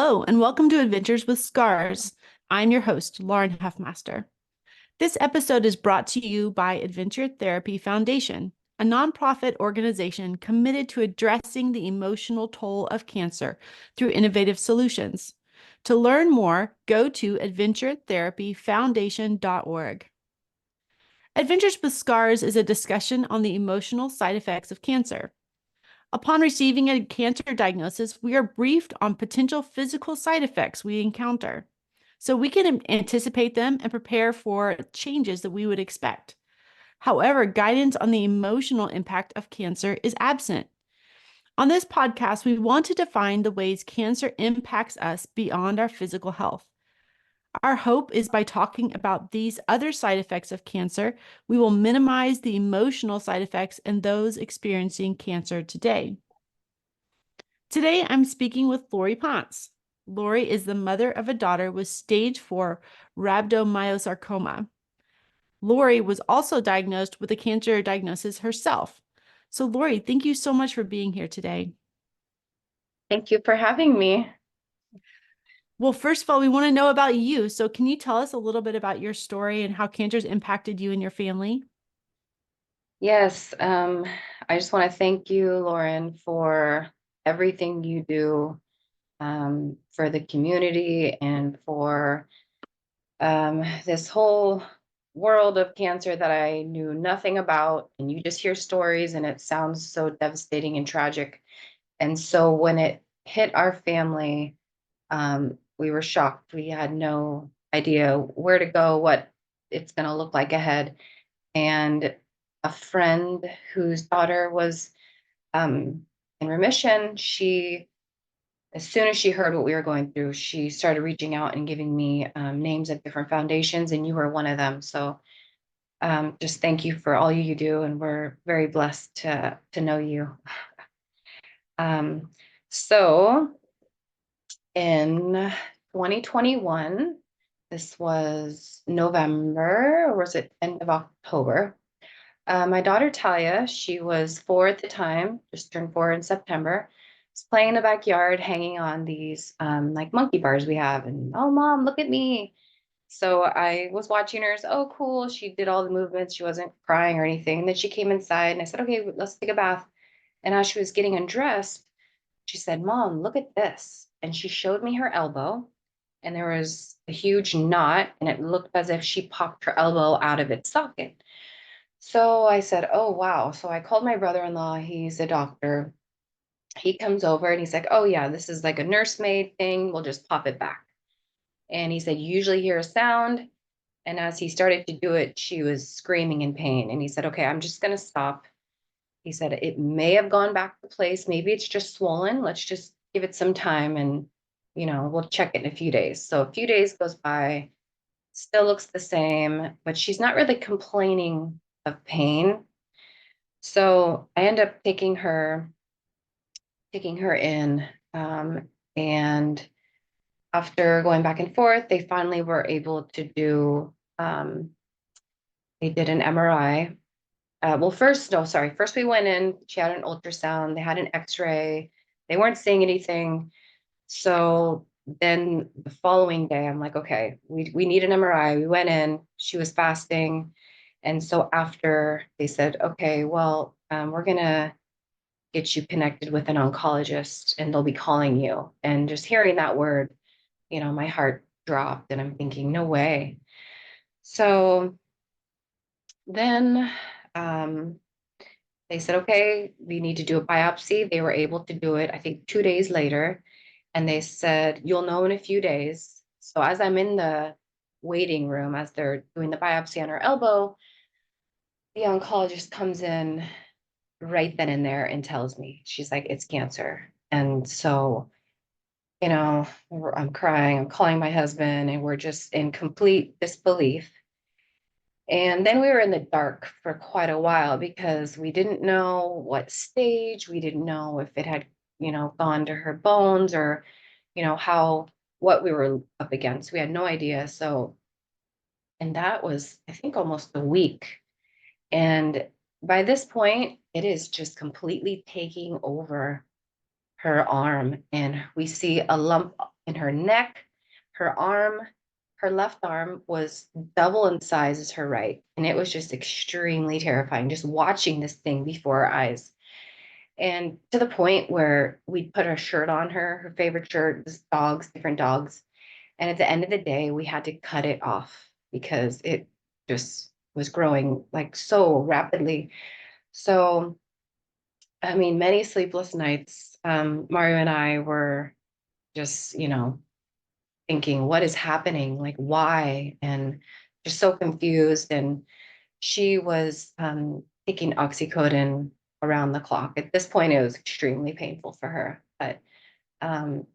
Hello, and welcome to Adventures with Scars. I'm your host, Lauren Huffmaster. This episode is brought to you by Adventure Therapy Foundation, a nonprofit organization committed to addressing the emotional toll of cancer through innovative solutions. To learn more, go to adventuretherapyfoundation.org. Adventures with Scars is a discussion on the emotional side effects of cancer. Upon receiving a cancer diagnosis, we are briefed on potential physical side effects we encounter, so we can anticipate them and prepare for changes that we would expect. However, guidance on the emotional impact of cancer is absent. On this podcast, we want to define the ways cancer impacts us beyond our physical health. Our hope is by talking about these other side effects of cancer, we will minimize the emotional side effects in those experiencing cancer today. Today, I'm speaking with Lori Ponce. Lori is the mother of a daughter with stage 4 rhabdomyosarcoma. Lori was also diagnosed with a cancer diagnosis herself. So, Lori, thank you so much for being here today. Thank you for having me. Well, first of all, we want to know about you. So, can you tell us a little bit about your story and how cancer's impacted you and your family? Yes, I just want to thank you, Lauren, for everything you do for the community and for this whole world of cancer that I knew nothing about. And you just hear stories and it sounds so devastating and tragic. And so when it hit our family, we were shocked. We had no idea where to go, what it's going to look like ahead. And a friend whose daughter was in remission, as soon as she heard what we were going through, she started reaching out and giving me names of different foundations, and you were one of them. So just thank you for all you do, and we're very blessed to know you. Um, so in 2021, this was November, or was it end of October? My daughter Talia, she was 4 at the time, just turned 4 in September, was playing in the backyard, hanging on these like monkey bars we have, and oh mom, look at me. So I was watching her. So, oh, cool. She did all the movements. She wasn't crying or anything. And then she came inside, and I said, okay, let's take a bath. And as she was getting undressed, she said, Mom, look at this. And she showed me her elbow, and there was a huge knot, and it looked as if she popped her elbow out of its socket. So I said, oh, wow. So I called my brother-in-law. He's a doctor. He comes over and he's like, oh, yeah, this is like a nursemaid thing. We'll just pop it back. And he said, you usually hear a sound. And as he started to do it, she was screaming in pain. And he said, okay, I'm just going to stop. He said, it may have gone back to place. Maybe it's just swollen. Let's just give it some time and, we'll check it in a few days. So a few days goes by, still looks the same, but she's not really complaining of pain. So I end up taking her in. And after going back and forth, they finally were able to they did an MRI. Well, first, no, sorry. First, we went in, she had an ultrasound, they had an x-ray, they weren't seeing anything. So then the following day, I'm like, okay, we need an MRI. We went in, she was fasting. And so after they said, okay, well, we're going to get you connected with an oncologist and they'll be calling you. And just hearing that word, my heart dropped and I'm thinking, no way. So then they said, okay, we need to do a biopsy. They were able to do it, I think 2 days later. And they said, you'll know in a few days. So as I'm in the waiting room, as they're doing the biopsy on her elbow, the oncologist comes in right then and there and tells me, she's like, it's cancer. And so, I'm crying, I'm calling my husband, and we're just in complete disbelief. And then we were in the dark for quite a while because we didn't know what stage, we didn't know if it had, gone to her bones or, what we were up against. We had no idea. So, and that was, I think, almost a week. And by this point, it is just completely taking over her arm. And we see a lump in her neck, her arm. Her left arm was double in size as her right. And it was just extremely terrifying just watching this thing before our eyes. And to the point where we'd put a shirt on her, her favorite shirt was dogs, different dogs. And at the end of the day, we had to cut it off because it just was growing like so rapidly. So, I mean, many sleepless nights. Mario and I were just, thinking, what is happening? Like, why? And just so confused. And she was taking oxycodone around the clock. At this point, it was extremely painful for her, but um,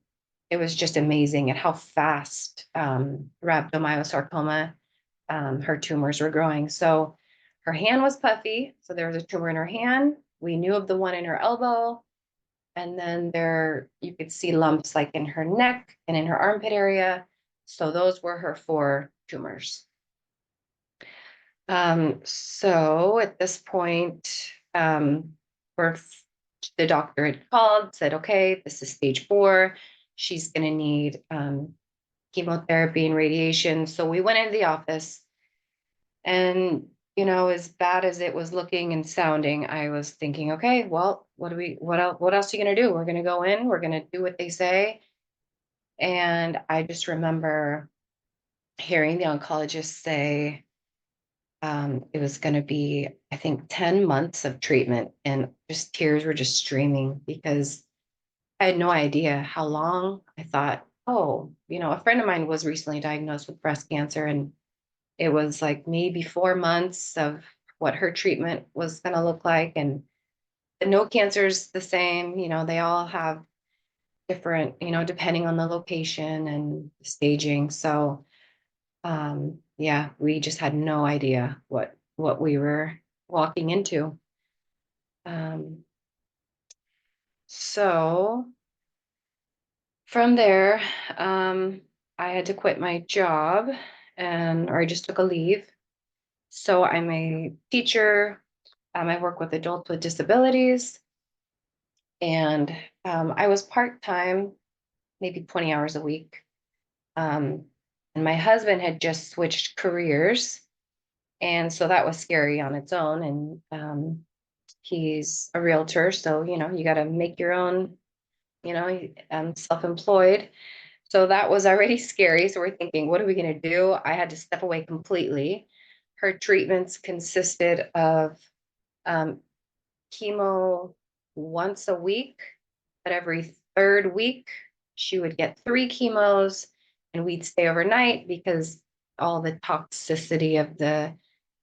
it was just amazing at how fast rhabdomyosarcoma, her tumors were growing. So her hand was puffy. So there was a tumor in her hand. We knew of the one in her elbow. And then there, you could see lumps like in her neck and in her armpit area. So those were her four tumors. So at this point, we're, the doctor had called, said, okay, this is stage 4. She's going to need chemotherapy and radiation. So we went into the office and, as bad as it was looking and sounding, I was thinking, okay, well, what else are you going to do? We're going to go in, we're going to do what they say. And I just remember hearing the oncologist say, it was going to be, I think, 10 months of treatment, and just tears were just streaming because I had no idea how long. I thought, oh, a friend of mine was recently diagnosed with breast cancer, and it was like maybe 4 months of what her treatment was going to look like. And no cancer's the same. They all have different, depending on the location and staging. So yeah, we just had no idea what we were walking into. Um, so from there, um, I had to quit my job, or I just took a leave. So I'm a teacher. I work with adults with disabilities, and I was part-time, maybe 20 hours a week. Um, and my husband had just switched careers, and so that was scary on its own. And he's a realtor, so you got to make your own, self-employed. So that was already scary. So we're thinking, what are we going to do? I had to step away completely. Her treatments consisted of um, chemo once a week, but every third week she would get 3 chemos, and we'd stay overnight because all the toxicity of the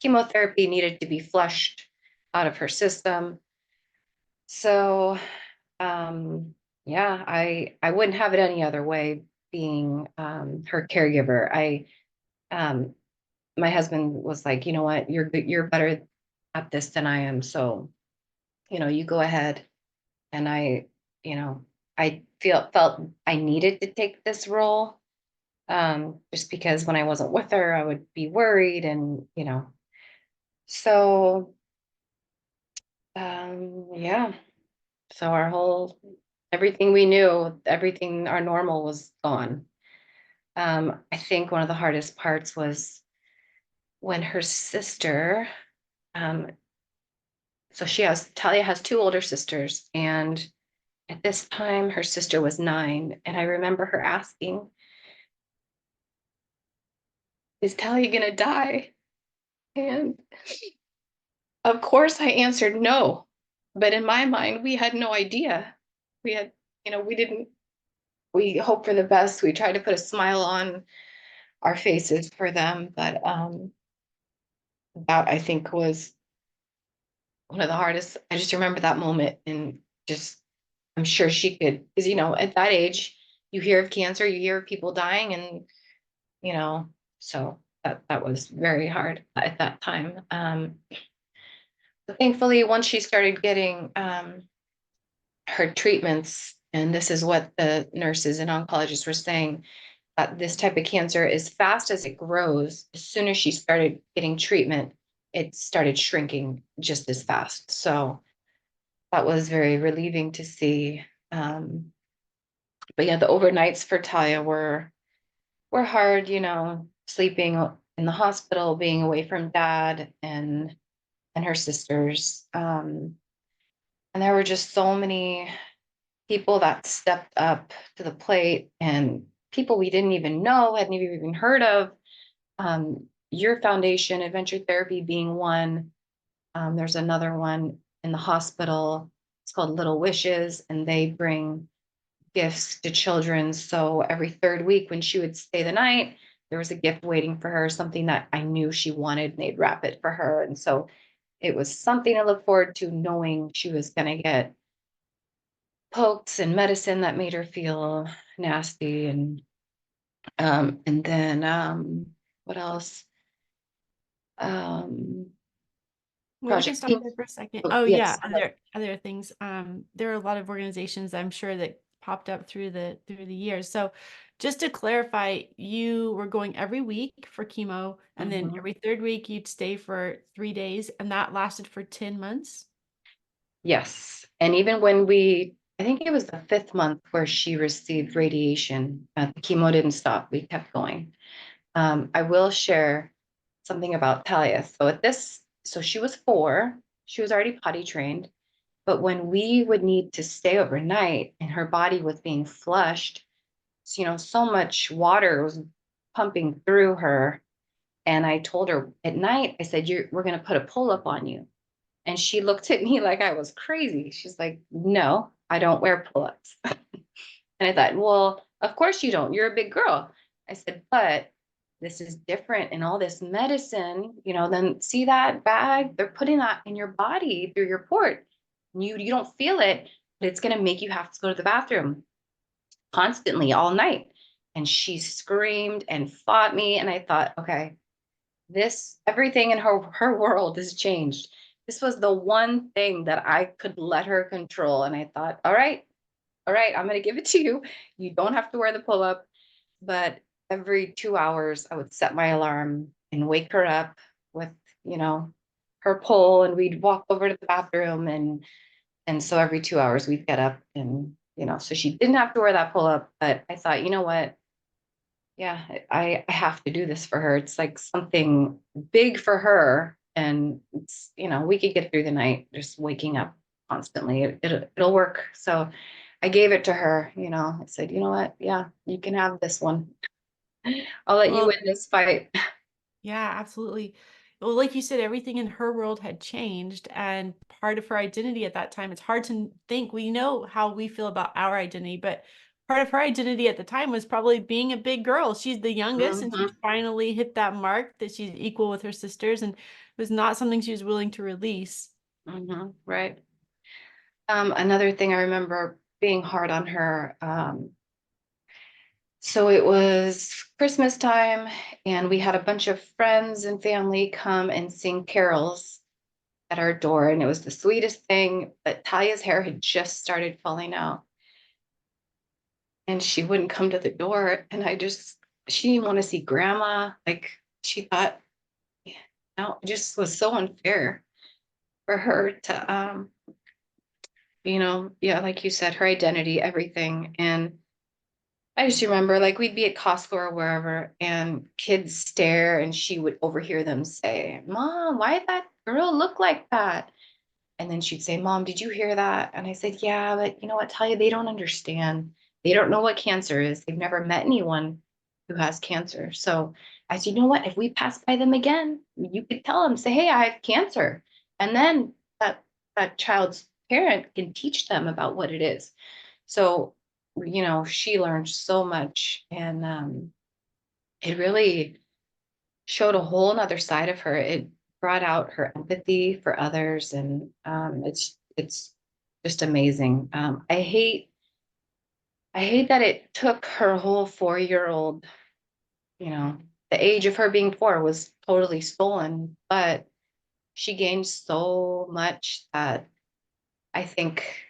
chemotherapy needed to be flushed out of her system. So yeah, I wouldn't have it any other way being her caregiver. Um my husband was like, you know what, you're better at this than I am. So, you go ahead. And you know, I felt I needed to take this role. Just because when I wasn't with her, I would be worried, and so yeah. So our whole everything we knew, everything our normal was gone. I think one of the hardest parts was when her sister, um, so Talia has 2 older sisters, and at this time her sister was 9. And I remember her asking, is Talia gonna die? And of course I answered no. But in my mind, we had no idea. We had, we didn't, we hoped for the best. We tried to put a smile on our faces for them. But that I think was one of the hardest. I just remember that moment, and just, I'm sure she could, because, at that age, you hear of cancer, you hear of people dying, and, you know, so that was very hard at that time. But thankfully, once she started getting her treatments, and this is what the nurses and oncologists were saying, that this type of cancer, as fast as it grows, as soon as she started getting treatment, it started shrinking just as fast. So that was very relieving to see. But yeah, the overnights for Talia were hard, sleeping in the hospital, being away from dad and her sisters. And there were just so many people that stepped up to the plate and people we didn't even know, hadn't even heard of. Your foundation, Adventure Therapy being one. There's another one in the hospital. It's called Little Wishes, and they bring gifts to children. So every third week when she would stay the night, there was a gift waiting for her, something that I knew she wanted, and they'd wrap it for her. And so it was something to look forward to, knowing she was going to get pokes and medicine that made her feel nasty. And then what else? Um, Well, we can Project stop Pink. there for a second. Oh, Oh yeah, yes. other things. There are a lot of organizations I'm sure that popped up through the years. So just to clarify, you were going every week for chemo, and then Mhm. every third week you'd stay for 3 days, and that lasted for 10 months. Yes. And even when I think it was the fifth month where she received radiation, the chemo didn't stop. We kept going. I will share something about Talia. So she was 4. She was already potty trained. But when we would need to stay overnight and her body was being flushed, so much water was pumping through her. And I told her at night, I said, we're going to put a pull up on you. And she looked at me like I was crazy. She's like, no, I don't wear pull ups. And I thought, well, of course you don't. You're a big girl. I said, but this is different. And all this medicine, then see that bag? They're putting that in your body through your port. You don't feel it, but it's going to make you have to go to the bathroom constantly all night. And she screamed and fought me. And I thought, okay, everything in her world has changed. This was the one thing that I could let her control. And I thought, all right, I'm going to give it to you. You don't have to wear the pull up. But every 2 hours, I would set my alarm and wake her up with, you know, her pole, and we'd walk over to the bathroom. And so every 2 hours, we'd get up so she didn't have to wear that pull up. But I thought, you know what? Yeah, I have to do this for her. It's like something big for her. And we could get through the night just waking up constantly. It'll work. So I gave it to her. I said, you know what? Yeah, you can have this one. I'll let you Well, win this fight. yeah, absolutely. Well, like you said, everything in her world had changed, and part of her identity at that time, it's hard to think. We know how we feel about our identity, but part of her identity at the time was probably being a big girl. She's the youngest, and she's Hmm. finally hit that mark that she's equal with her sisters, and it was not something she was willing to release. Right. Another thing I remember being hard on her. So it was Christmas time, and we had a bunch of friends and family come and sing carols at our door, and it was the sweetest thing. But Talia's hair had just started falling out, and she wouldn't come to the door. And she didn't want to see grandma. Like, she thought, no, it just was so unfair for her to, yeah, like you said, her identity, everything. And I just remember, like, we'd be at Costco or wherever, and kids stare, and she would overhear them say, Mom, why did that girl look like that? And then she'd say, Mom, did you hear that? And I said, yeah, but you know what, Talia, they don't understand. They don't know what cancer is. They've never met anyone who has cancer. So I said, you know what, if we pass by them again, you could tell them, say, hey, I have cancer. And then that child's parent can teach them about what it is. So, she learned so much, and it really showed a whole nother side of her. It brought out her empathy for others, and it's just amazing. I hate that it took her whole 4-year-old, you know, the age of her being 4 was totally stolen, but she gained so much that I think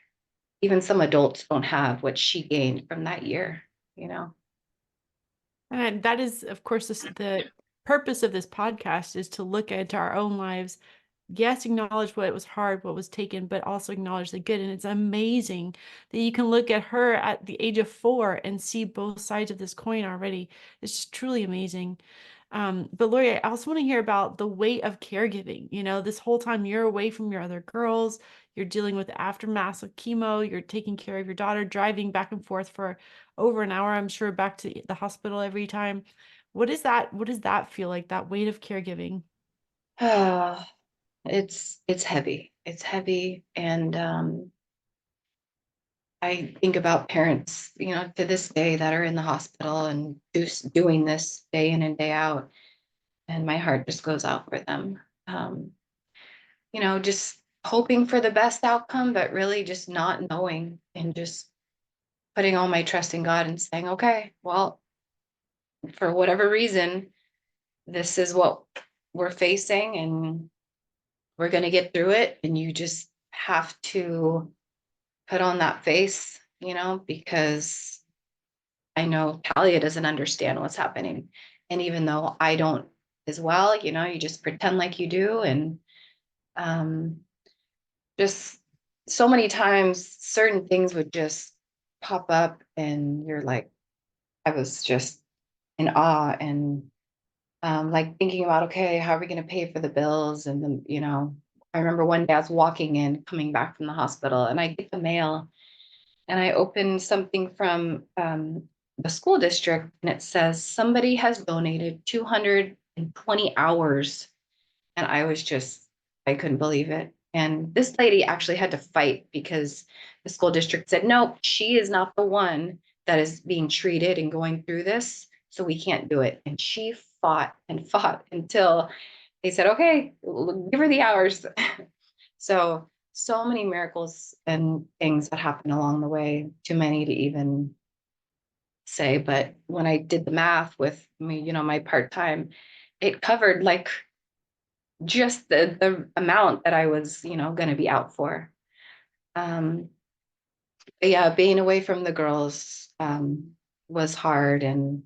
even some adults don't have what she gained from that year, you know. And that is, of course, the purpose of this podcast is to look into our own lives yes, acknowledge what was hard, what was taken, but also acknowledge the good. And it's amazing that you can look at her at the age of 4 and see both sides of this coin already. It's just truly amazing. But Lori, I also want to hear about the weight of caregiving. You know, this whole time you're away from your other girls, you're dealing with the aftermath of chemo, you're taking care of your daughter, driving back and forth for over an hour, I'm sure, back to the hospital every time. What does that feel like, that weight of caregiving? It's heavy. It's heavy. And I think about parents, to this day that are in the hospital and doing this day in and day out, and my heart just goes out for them. Um, just hoping for the best outcome, but really just not knowing and just putting all my trust in God and saying, okay, well, for whatever reason, this is what we're facing and we're going to get through it. And you just have to put on that face, because I know Talia doesn't understand what's happening. And even though I don't as well, you just pretend like you do. And um, just so many times, certain things would just pop up, and you're like, I was just in awe and like thinking about, okay, how are we going to pay for the bills? And then, I remember one day I was walking in, coming back from the hospital, and I get the mail and I opened something from the school district, and it says somebody has donated 220 hours. And I couldn't believe it. And this lady actually had to fight because the school district said, no, she is not the one that is being treated and going through this. So we can't do it. And she fought and fought until they said, okay, give her the hours. So many miracles and things that happen along the way, too many to even say. But when I did the math with me, my part time, it covered like just the amount that I was, going to be out for. Um, but yeah, being away from the girls was hard, and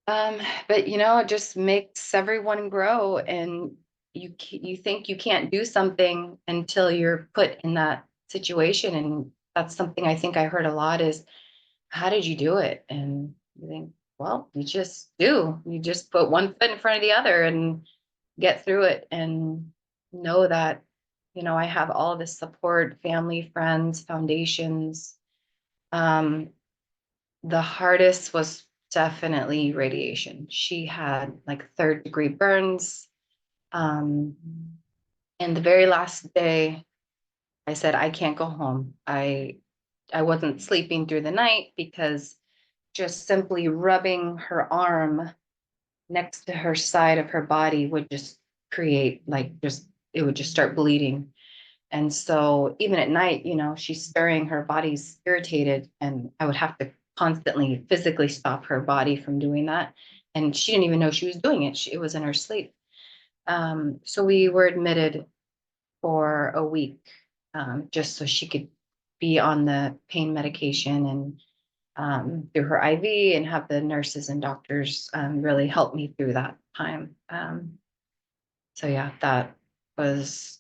um, but it just makes everyone grow, and you think you can't do something until you're put in that situation, and that's something I think I heard a lot is, how did you do it? And you think, well, you just do. You just put one foot in front of the other and get through it and know that, I have all this support, family, friends, foundations. Um, the hardest was definitely radiation. She had like third-degree burns. Um, and the very last day, I said, I can't go home. I wasn't sleeping through the night because just simply rubbing her arm next to her side of her body would just create like just it would just start bleeding. And so even at night, she's stirring, her body's irritated, and I would have to constantly physically stop her body from doing that. And she didn't even know she was doing it. It was in her sleep. So we were admitted for a week, just so she could be on the pain medication and through her IV, and have the nurses and doctors really help me through that time. So yeah, that was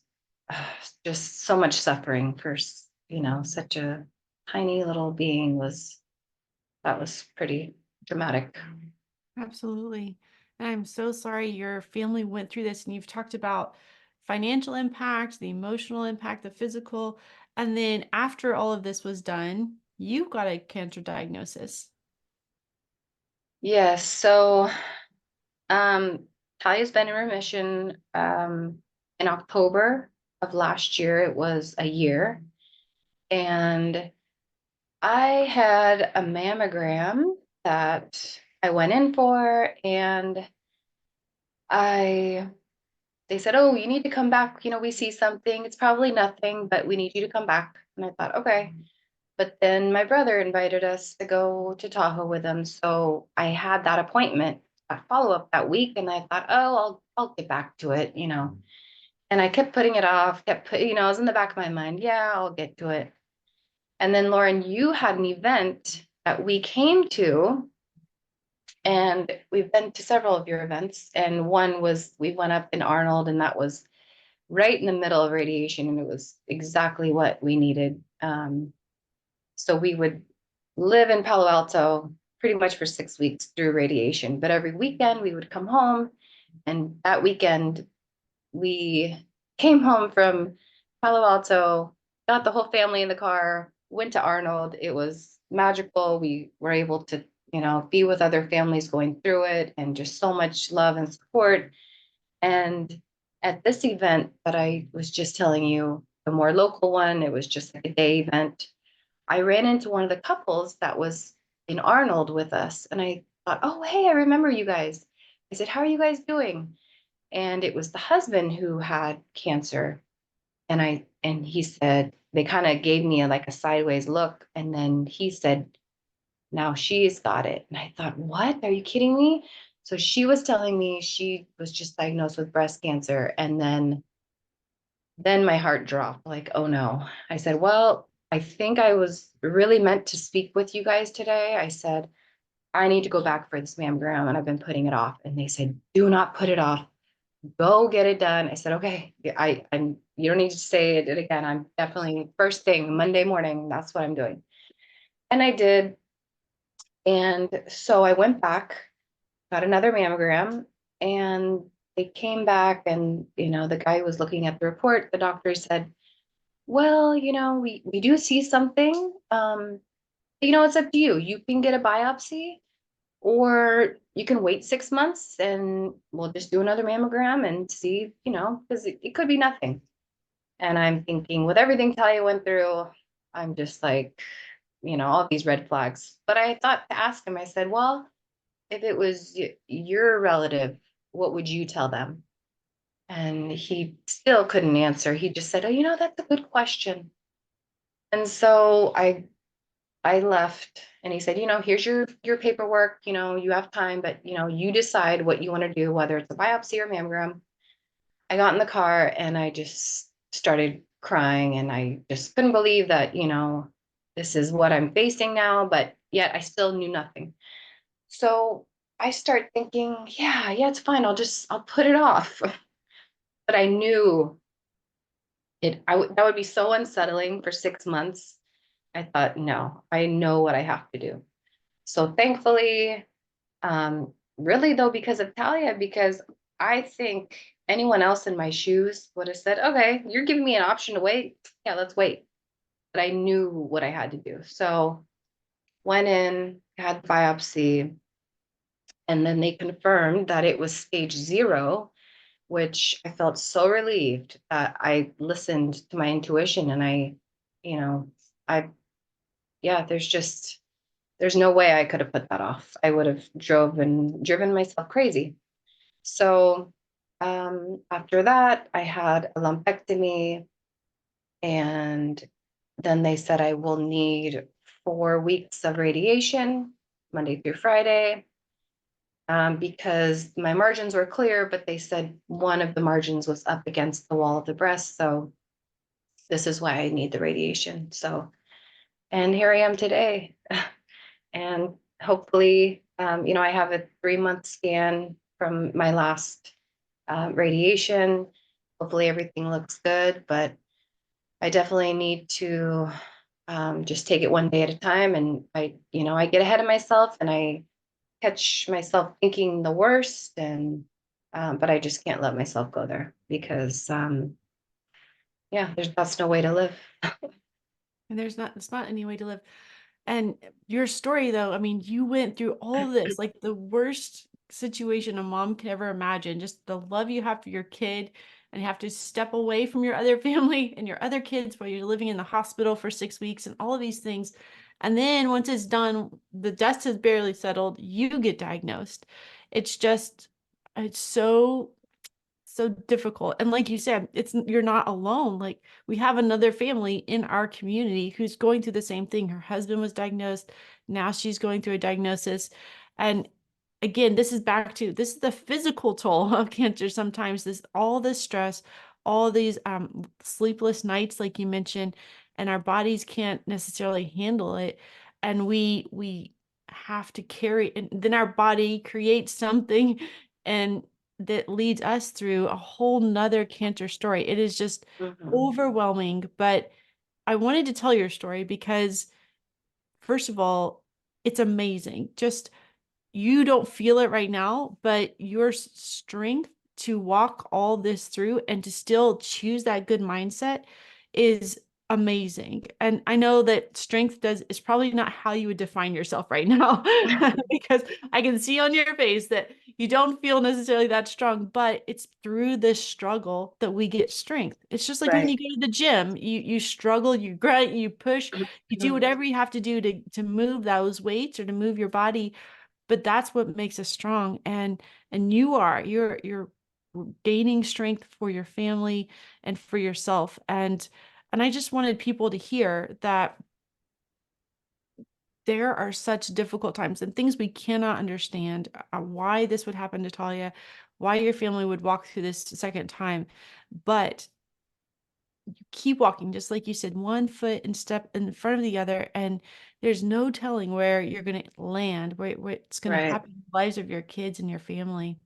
uh, just so much suffering for such a tiny little being. That was pretty dramatic. Absolutely. And I'm so sorry your family went through this, and you've talked about financial impact, the emotional impact, the physical. And then after all of this was done, you got a cancer diagnosis. Yes. So Talia's been in remission. In October of last year, it was a year. And I had a mammogram that I went in for, and I they said, oh, you need to come back. We see something. It's probably nothing, but we need you to come back. And I thought, okay. But then my brother invited us to go to Tahoe with him. So I had that appointment, a follow up that week. And I thought, oh, I'll get back to it. And I kept putting it off, it was in the back of my mind. Yeah, I'll get to it. And then Lauren, you had an event that we came to, and we've been to several of your events. And one was we went up in Arnold, and that was right in the middle of radiation, and it was exactly what we needed. So we would live in Palo Alto pretty much for 6 weeks through radiation. But every weekend we would come home, and that weekend we came home from Palo Alto, got the whole family in the car, went to Arnold. It was magical. We were able to, be with other families going through it, and just so much love and support. And at this event that I was just telling you, the more local one, it was just like a day event. I ran into one of the couples that was in Arnold with us, and I thought, oh, hey, I remember you guys. I said, how are you guys doing? And it was the husband who had cancer. And he said, they kind of gave me like a sideways look. And then he said, now she's got it. And I thought, what? Are you kidding me? So she was telling me she was just diagnosed with breast cancer. And then my heart dropped, like, oh no. I said, well, I think I was really meant to speak with you guys today. I said, I need to go back for this mammogram, and I've been putting it off. And they said, do not put it off. Go get it done. I said, okay, I'm, you don't need to say it again. I'm definitely first thing Monday morning. That's what I'm doing. And I did. And so I went back, got another mammogram, and they came back, and, the guy was looking at the report. The doctor said, well, we do see something. It's up to you. You can get a biopsy, or you can wait 6 months and we'll just do another mammogram and see, because it could be nothing. And I'm thinking, with everything Talia went through, I'm just like, all these red flags. But I thought to ask him, I said, well, if it was your relative, what would you tell them? And he still couldn't answer. He just said, oh, that's a good question. And so I left, and he said, here's your paperwork, you have time, but you decide what you want to do, whether it's a biopsy or mammogram. I got in the car and I just started crying, and I just couldn't believe that, this is what I'm facing now, but yet I still knew nothing. So I start thinking, yeah, it's fine. I'll put it off. But I knew that would be so unsettling for 6 months. I thought, no, I know what I have to do. So thankfully, really though, because of Talia, because I think anyone else in my shoes would have said, okay, you're giving me an option to wait. Yeah, let's wait. But I knew what I had to do. So went in, had the biopsy, and then they confirmed that it was stage 0, which I felt so relieved that I listened to my intuition. And you know, I, yeah, there's no way I could have put that off. I would have driven myself crazy. So after that, I had a lumpectomy, and then they said I will need 4 weeks of radiation, Monday through Friday, because my margins were clear, but they said one of the margins was up against the wall of the breast. So this is why I need the radiation. So, and here I am today. And hopefully, I have a 3-month scan from my last radiation. Hopefully everything looks good, but I definitely need to just take it one day at a time. And I get ahead of myself, and I catch myself thinking the worst, and but I just can't let myself go there, because yeah, that's no way to live. And it's not any way to live. And your story, though, I mean, you went through all of this, like the worst situation a mom could ever imagine, just the love you have for your kid, and you have to step away from your other family and your other kids while you're living in the hospital for 6 weeks and all of these things. And then once it's done, the dust has barely settled, you get diagnosed. It's just, it's so difficult. And like you said, you're not alone. Like, we have another family in our community who's going through the same thing. Her husband was diagnosed. Now she's going through a diagnosis. And again, this is the physical toll of cancer. Sometimes all this stress, all these sleepless nights, like you mentioned, and our bodies can't necessarily handle it. And we have to carry, and then our body creates something, and that leads us through a whole nother cancer story. It is just Mhm. overwhelming. But I wanted to tell your story because, first of all, it's amazing. Just you don't feel it right now, but your strength to walk all this through and to still choose that good mindset is amazing. And I know that strength does is probably not how you would define yourself right now because I can see on your face that you don't feel necessarily that strong, but it's through this struggle that we get strength. It's just like when Right. you go to the gym, you struggle, you grunt, you push, you do Mhm. whatever you have to do to move those weights or to move your body, but that's what makes us strong. And you're gaining strength for your family and for yourself. And I just wanted people to hear that there are such difficult times and things we cannot understand, why this would happen to Talia, why your family would walk through this a second time, but you keep walking, just like you said, one foot and step in front of the other, and there's no telling where you're going to land, what's going to Right. happen in the lives of your kids and your family.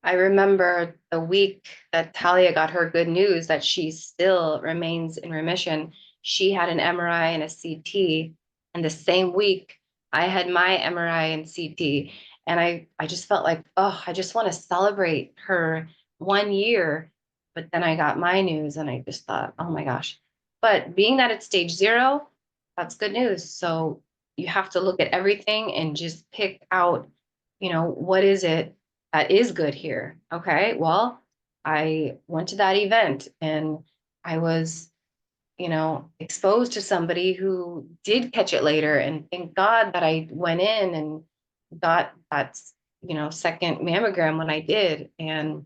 I remember the week that Talia got her good news that she still remains in remission. She had an MRI and a CT, and the same week I had my MRI and CT. And I just felt like, oh, I just want to celebrate her 1 year. But then I got my news and I just thought, oh my gosh. But being that it's stage 0, that's good news. So you have to look at everything and just pick out, what is it that is good here. Okay, well, I went to that event and I was, exposed to somebody who did catch it later. And thank God that I went in and got that, second mammogram when I did. And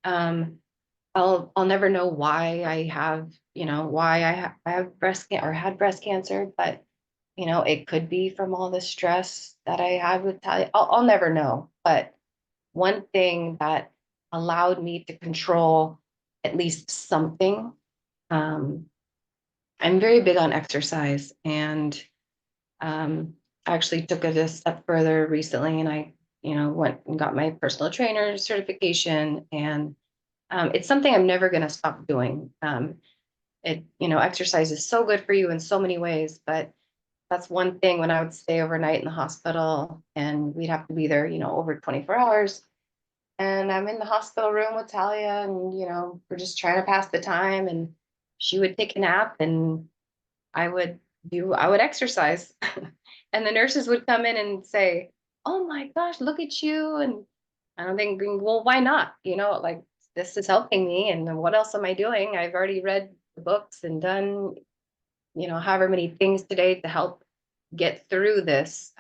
um, I'll never know why I have, I have breast cancer or had breast cancer, but it could be from all the stress that I had with I'll never know. But one thing that allowed me to control at least something. Um, I'm very big on exercise, and I actually took it a step further recently, and I, went and got my personal trainer certification, and it's something I'm never going to stop doing. Exercise is so good for you in so many ways, but that's one thing when I would stay overnight in the hospital, and we'd have to be there, over 24 hours. And I'm in the hospital room with Talia, and we're just trying to pass the time. And she would take a nap, and I would exercise. And the nurses would come in and say, "Oh my gosh, look at you!" And I don't think, well, why not? Like, this is helping me, and then what else am I doing? I've already read the books and done, however many things today to help get through this.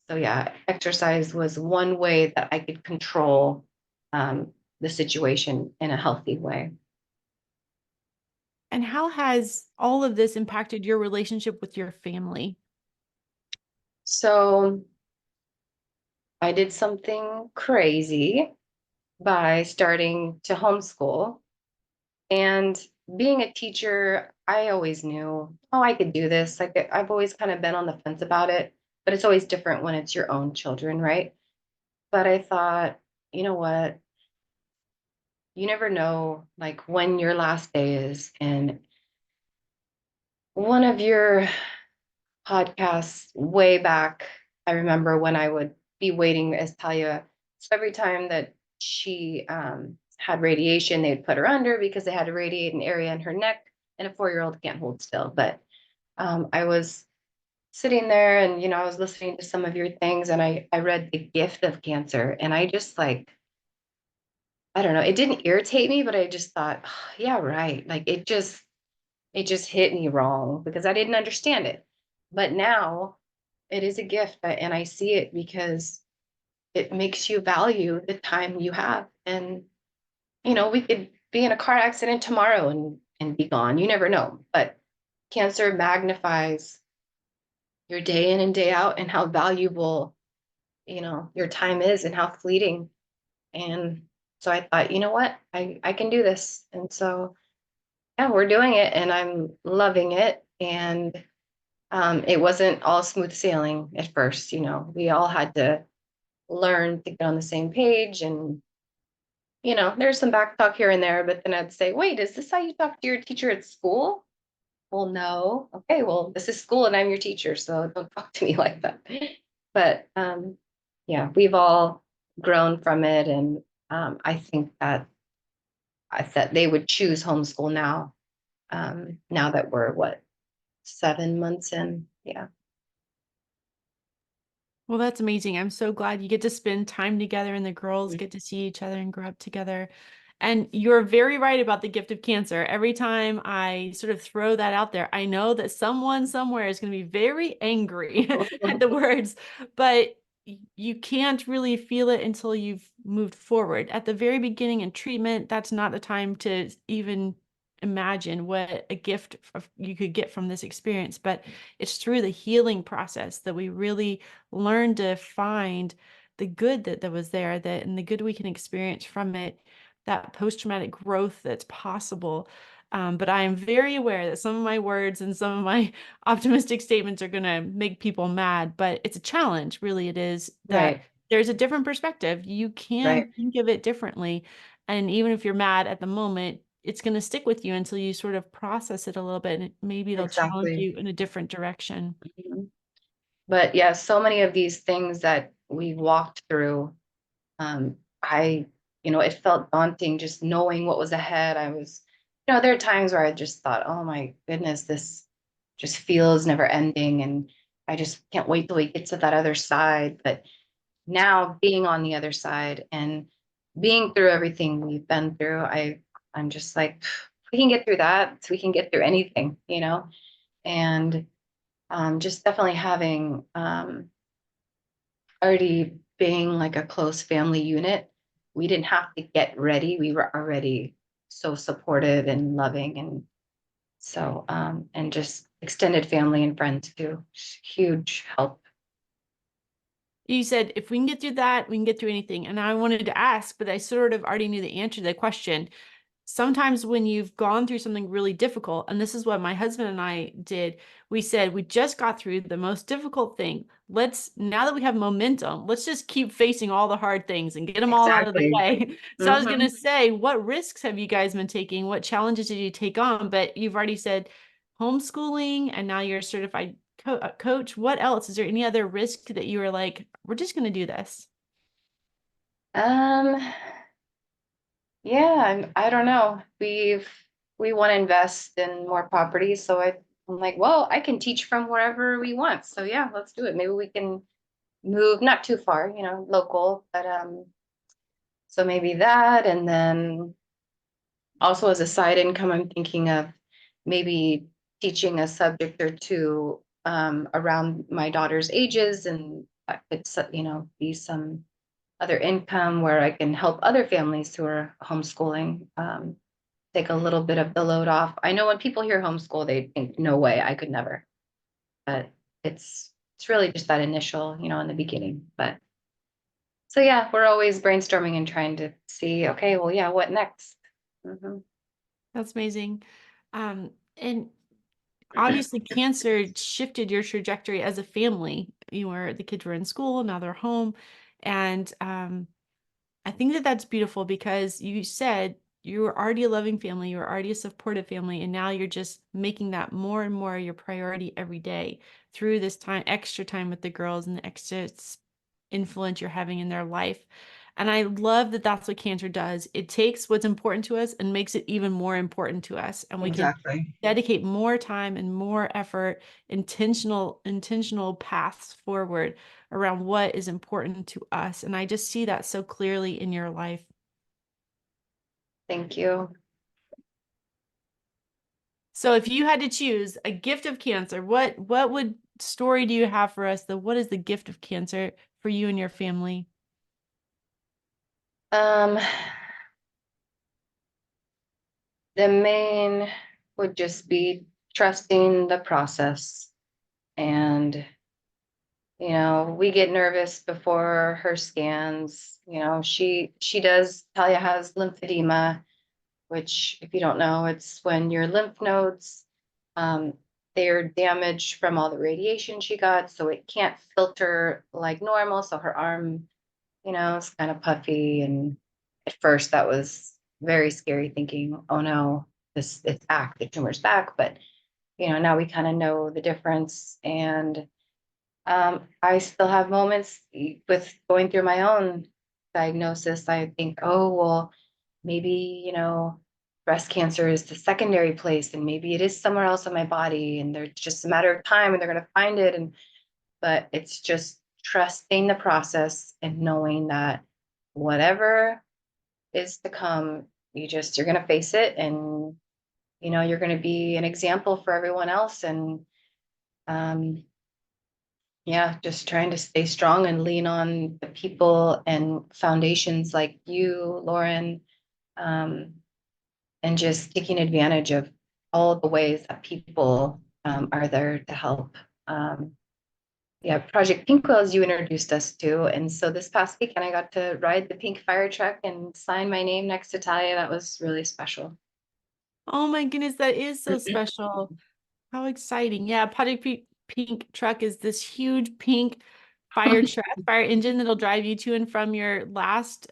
So yeah, exercise was one way that I could control the situation in a healthy way. And how has all of this impacted your relationship with your family? So I did something crazy by starting to homeschool. And being a teacher, I always knew, oh, I could do this. Like, I've always kind of been on the fence about it, but it's always different when it's your own children, right? But I thought, you know what? You never know, like, when your last day is. And one of your podcasts way back, I remember when I would be waiting as Talia. So every time that she had radiation, they'd put her under because they had to radiate an area in her neck, and a 4-year-old can't hold still. But I was sitting there, and I was listening to some of your things, and I read The Gift of Cancer, and I just, like, I don't know, it didn't irritate me, but I just thought, "Oh, yeah, right." Like, it just hit me wrong because I didn't understand it. But now it is a gift, and I see it because it makes you value the time you have. And we could be in a car accident tomorrow and be gone. You never know. But cancer magnifies your day in and day out, and how valuable, your time is, and how fleeting. And so I thought, you know what? I can do this. And so yeah, we're doing it, and I'm loving it. And it wasn't all smooth sailing at first. We all had to learn to get on the same page. And, there's some back talk here and there, but then I'd say, wait, is this how you talk to your teacher at school? Well, no. Okay, well, this is school and I'm your teacher, so don't talk to me like that. But yeah, we've all grown from it. And I think that they would choose homeschool now, now that we're what, 7 months in? Yeah. Well, that's amazing. I'm so glad you get to spend time together and the girls get to see each other and grow up together. And you're very right about the gift of cancer. Every time I sort of throw that out there, I know that someone somewhere is going to be very angry at the words, but you can't really feel it until you've moved forward. At the very beginning in treatment, that's not the time to even imagine what a gift you could get from this experience, but it's through the healing process that we really learn to find the good that was there, that and the good we can experience from it, that post-traumatic growth that's possible. But I am very aware that some of my words and some of my optimistic statements are going to make people mad, but it's a challenge, really. It is that Right, there's a different perspective. You can right. think of it differently. And even if you're mad at the moment, it's going to stick with you until you sort of process it a little bit, and maybe it'll challenge Exactly. you in a different direction. Mhm. But yeah, so many of these things that we walked through, I, it felt daunting just knowing what was ahead. There are times where I just thought, oh my goodness, this just feels never ending. And I just can't wait till we get to that other side. But now being on the other side and being through everything we've been through, I'm just like, if we can get through that, we can get through anything. And just definitely having already being like a close family unit, we didn't have to get ready. We were already so supportive and loving. And so, and just extended family and friends too. Huge help. You said if we can get through that, we can get through anything. And I wanted to ask, but I sort of already knew the answer to that question. Sometimes when you've gone through something really difficult, and this is what my husband and I did, we said we just got through the most difficult thing. Now that we have momentum, let's just keep facing all the hard things and get them all out of the Exactly. way. So I was going Hmm. to say, what risks have you guys been taking? What challenges did you take on? But you've already said homeschooling, and now you're a certified coach. What else? Is there any other risk that you were like, we're just going to do this? Um, yeah, I don't know. We want to invest in more properties. So I'm like, well, I can teach from wherever we want. So yeah, let's do it. Maybe we can move not too far, local, but so maybe that. And then also as a side income, I'm thinking of maybe teaching a subject or two around my daughter's ages, and that could, be some other income where I can help other families who are homeschooling, take a little bit of the load off. I know when people hear homeschool, they think, no way, I could never. But it's really just that initial, in the beginning. But so yeah, we're always brainstorming and trying to see, okay, well, yeah, what next? Hmm. That's amazing. And obviously cancer shifted your trajectory as a family. The kids were in school, now they're home. And I think that that's beautiful because you said you were already a loving family, you were already a supportive family, and now you're just making that more and more your priority every day through this time, extra time with the girls and the extra influence you're having in their life. And I love that that's what cancer does. It takes what's important to us and makes it even more important to us. And we can Exactly. dedicate more time and more effort, intentional paths forward around what is important to us. And I just see that so clearly in your life. Thank you. So if you had to choose a gift of cancer, what would story do you have for us? What is the gift of cancer for you and your family? Um, the main would just be trusting the process. And, we get nervous before her scans. She does, Talia has lymphedema, which, if you don't know, it's when your lymph nodes, um, they're damaged from all the radiation she got, so it can't filter like normal. So her arm it's kind of puffy. And at first that was very scary thinking, oh no, it's back, the tumor's back. But, now we kind of know the difference. And I still have moments with going through my own diagnosis. I think, oh, well, maybe, breast cancer is the secondary place and maybe it is somewhere else in my body and there's just a matter of time and they're going to find it. But it's just trusting the process and knowing that whatever is to come, you're going to face it, and, you're going to be an example for everyone else. And, um, yeah, just trying to stay strong and lean on the people and foundations like you, Lauren, um, and just taking advantage of all the ways that people are there to help. Um, yeah, Project Pink Wheels you introduced us to. And so this past weekend, I got to ride the pink fire truck and sign my name next to Talia. That was really special. Oh my goodness, that is so special. How exciting. Yeah, Pink truck is this huge pink fire engine that'll drive you to and from your last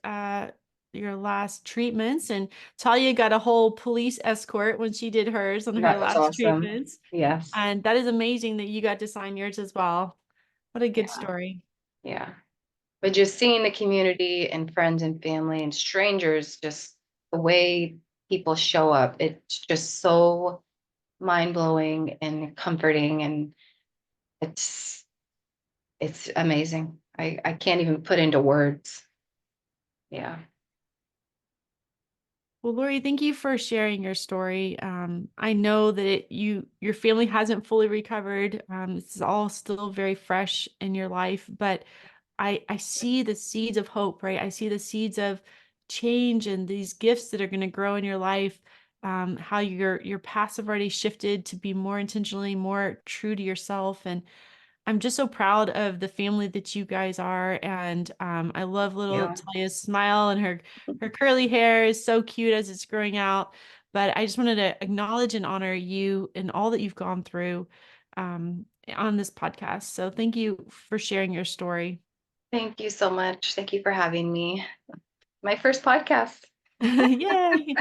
treatments. And Talia got a whole police escort when she did hers on her That was last awesome. treatments. Yes. And that is amazing that you got to sign yours as well. What a good Yeah. story. Yeah. But just seeing the community and friends and family and strangers, just the way people show up, it's just so mind blowing and comforting. And it's it's amazing. I can't even put into words. Yeah. Well, Lori, thank you for sharing your story. I know that your family hasn't fully recovered. This is all still very fresh in your life, but I see the seeds of hope, right? I see the seeds of change and these gifts that are going to grow in your life. How your paths have already shifted to be more intentionally, more true to yourself, and I'm just so proud of the family that you guys are. And I love little Yeah. Talia's smile, and her curly hair is so cute as it's growing out. But I just wanted to acknowledge and honor you and all that you've gone through on this podcast. So thank you for sharing your story. Thank you so much. Thank you for having me. My first podcast. Yay!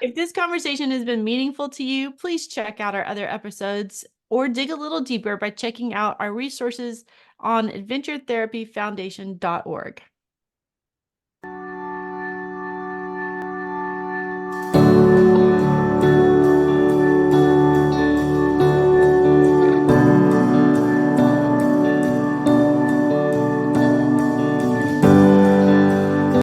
If this conversation has been meaningful to you, please check out our other episodes or dig a little deeper by checking out our resources on adventuretherapyfoundation.org.